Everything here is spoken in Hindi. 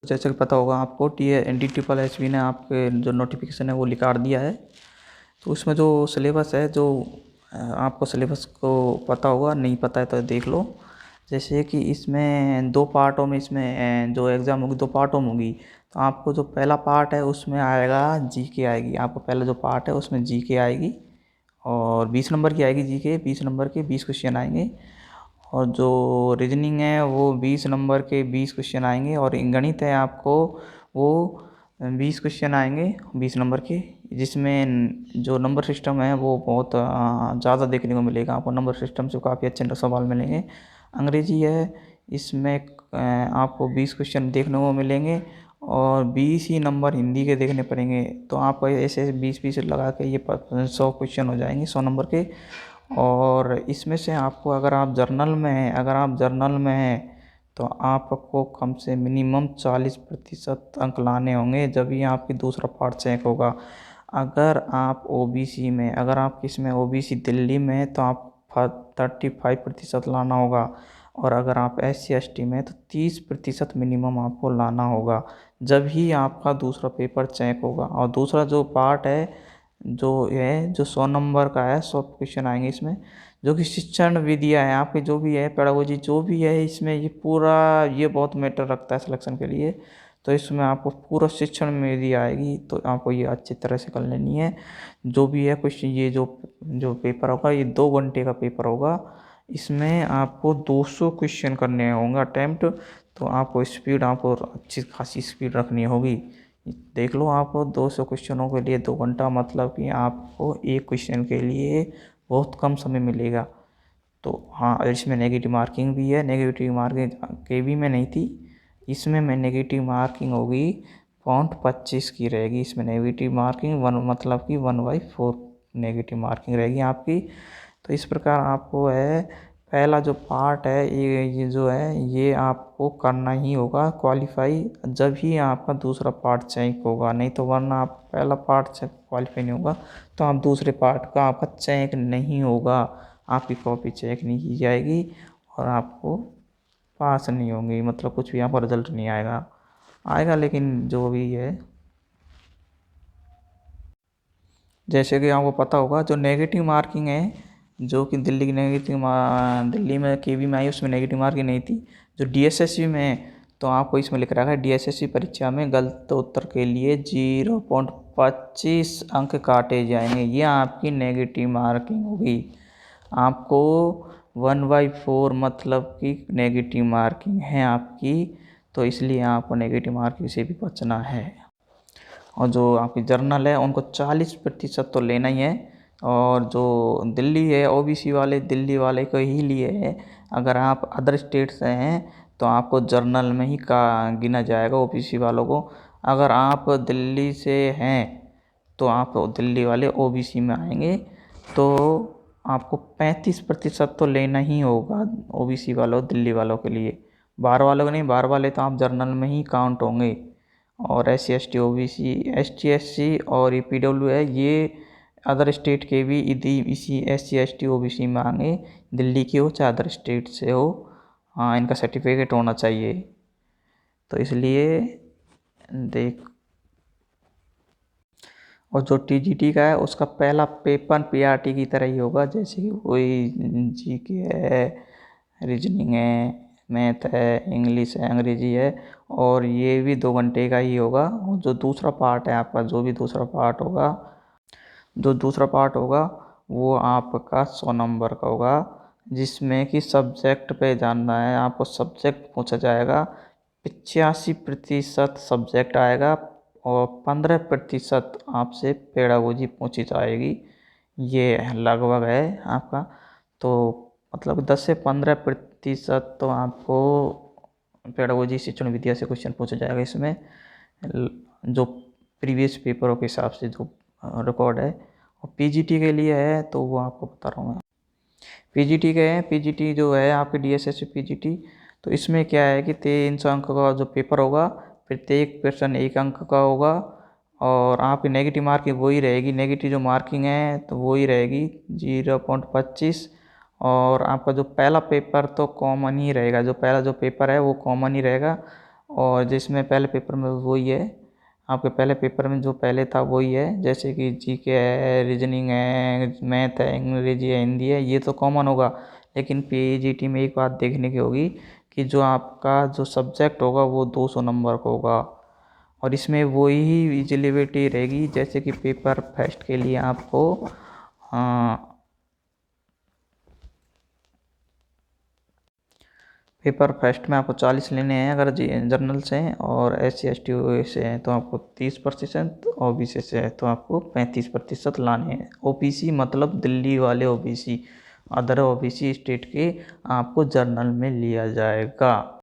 जैसे कि पता होगा आपको NDTSSB ने आपके जो नोटिफिकेशन है वो निकाल दिया है। तो उसमें जो सिलेबस है, जो आपको सिलेबस को पता होगा, नहीं पता है तो देख लो। जैसे कि इसमें 2 पार्टों में इसमें जो एग्ज़ाम होगी 2 पार्टों में होगी। तो आपको जो पहला पार्ट है उसमें आएगा जीके आएगी। आपको पहला जो पार्ट है उसमें जीके आएगी और 20 नंबर की आएगी जीके। 20 नंबर के 20 क्वेश्चन आएंगे। और जो रीजनिंग है वो 20 नंबर के 20 क्वेश्चन आएंगे। और गणित है आपको वो 20 क्वेश्चन आएंगे 20 नंबर के, जिसमें जो नंबर सिस्टम है वो बहुत ज़्यादा देखने को मिलेगा आपको। नंबर सिस्टम से काफ़ी अच्छे सवाल मिलेंगे। अंग्रेजी है, इसमें आपको 20 क्वेश्चन देखने को मिलेंगे और 20 ही नंबर हिंदी के देखने पड़ेंगे। तो आपको ऐसे 20-20 लगा के ये 100 क्वेश्चन हो जाएंगे 100 नंबर के। और इसमें से आपको अगर आप जर्नल में हैं तो आपको कम से मिनिमम 40% अंक लाने होंगे, जब ही आपकी दूसरा पार्ट चेक होगा। अगर आप ओबीसी में, अगर आप किसमें ओबीसी दिल्ली में हैं तो आप 35% लाना होगा। और अगर आप SC/ST में तो 30% मिनिमम आपको लाना होगा, जब ही आपका दूसरा पेपर चेक होगा। और दूसरा जो पार्ट है जो 100 नंबर का है, 100 क्वेश्चन आएंगे इसमें, जो कि शिक्षण विधियाँ है आपकी, जो भी है पेडागोजी जो भी है, इसमें ये पूरा ये बहुत मैटर रखता है सिलेक्शन के लिए। तो इसमें आपको पूरा शिक्षण विधि आएगी, तो आपको ये अच्छी तरह से कर लेनी है। जो भी है क्वेश्चन, ये जो पेपर होगा ये 2 घंटे का पेपर होगा। इसमें आपको 200 क्वेश्चन करने होंगे अटैम्प्ट। तो आपको स्पीड, आपको अच्छी खासी स्पीड रखनी होगी। देख लो, आपको 200 क्वेश्चनों के लिए 2 घंटा, मतलब कि आपको एक क्वेश्चन के लिए बहुत कम समय मिलेगा। तो हाँ, इसमें नेगेटिव मार्किंग भी है। नेगेटिव मार्किंग केवी में नहीं थी, इसमें नेगेटिव मार्किंग होगी 0.25 की रहेगी। इसमें नेगेटिव मार्किंग 1 मतलब कि 1/4 नेगेटिव मार्किंग रहेगी आपकी। तो इस प्रकार आपको है, पहला जो पार्ट है ये जो है ये आपको करना ही होगा क्वालिफाई, जब ही आपका दूसरा पार्ट चेक होगा। नहीं तो वरना आप पहला पार्ट से क्वालिफाई नहीं होगा तो आप दूसरे पार्ट का आपका चेक नहीं होगा, आपकी कॉपी चेक नहीं की जाएगी और आपको पास नहीं होंगी, मतलब कुछ भी आपका रिजल्ट नहीं आएगा। लेकिन जो भी है, जैसे कि आपको पता होगा, जो नेगेटिव मार्किंग है, जो कि दिल्ली की दिल्ली में केवी में आई, उसमें नेगेटिव मार्किंग नहीं थी। जो DSSB में है, तो आपको इसमें लिख रखा है DSSB परीक्षा में गलत उत्तर के लिए 0.25 अंक काटे जाएंगे। ये आपकी नेगेटिव मार्किंग होगी। आपको 1/4 मतलब कि नेगेटिव मार्किंग है आपकी। तो इसलिए आपको नेगेटिव मार्किंग से भी बचना है। और जो आपकी जर्नल है उनको 40% तो लेना ही है। और जो दिल्ली है, OBC वाले दिल्ली वाले को ही लिए है। अगर आप अदर स्टेट से हैं तो आपको जर्नल में ही का गिना जाएगा OBC वालों को। अगर आप दिल्ली से हैं तो आप दिल्ली वाले OBC में आएंगे। तो आपको 35% तो लेना ही होगा OBC वालों दिल्ली वालों के लिए। बाहर वालों को नहीं, बाहर वाले तो आप जर्नल में ही काउंट होंगे। और SC/ST OBC ST/SC और ये PW है, ये अदर स्टेट के भी इसी SC/ST OBC में आएंगे, दिल्ली की हो चाहे अदर स्टेट से हो। हाँ, इनका सर्टिफिकेट होना चाहिए। तो इसलिए देख, और जो TGT का है उसका पहला पेपर PRT की तरह ही होगा। जैसे कि कोई GK है, रीजनिंग है, मैथ है, इंग्लिश है, अंग्रेजी है, और ये भी 2 घंटे का ही होगा। और जो दूसरा पार्ट है आपका, जो दूसरा पार्ट होगा वो आपका 100 नंबर का होगा, जिसमें कि सब्जेक्ट पे जानना है आपको। सब्जेक्ट पूछा जाएगा, 85% सब्जेक्ट आएगा और 15% आपसे पेडागोजी पूछी जाएगी। ये लगभग है आपका। तो मतलब 10 से 15% तो आपको पेडागोजी शिक्षण विद्या से क्वेश्चन पूछा जाएगा इसमें, जो प्रीवियस पेपरों के हिसाब से जो रिकॉर्ड है। और PGT के लिए है तो वो आपको बता रहा हूँ मैं। PGT के हैं, PGT जो है आपके DSSB PGT, तो इसमें क्या है कि 300 अंक का जो पेपर होगा, प्रत्येक प्रश्न 1 अंक का होगा। और आपकी नेगेटिव मार्किंग वही रहेगी, नेगेटिव जो मार्किंग है तो वही रहेगी 0.25। और आपका जो पहला पेपर तो कॉमन ही रहेगा, जो पहला जो पेपर है वो कॉमन ही रहेगा। और जिसमें पहले पेपर में वही है, आपके पहले पेपर में जो पहले था वही है, जैसे कि जीके है, रीजनिंग है, मैथ है, अंग्रेजी है, हिंदी है, ये तो कॉमन होगा। लेकिन पीजीटी में एक बात देखने की होगी कि जो आपका जो सब्जेक्ट होगा वो 200 नंबर का होगा, और इसमें वही विजिबिलिटी रहेगी जैसे कि पेपर फर्स्ट के लिए आपको पेपर फर्स्ट में आपको 40 लेने हैं अगर जर्नल से हैं, और SC ST से हैं तो आपको 30%, OBC से है तो आपको 35% लाने हैं। OBC मतलब दिल्ली वाले OBC, अदर OBC स्टेट के आपको जर्नल में लिया जाएगा।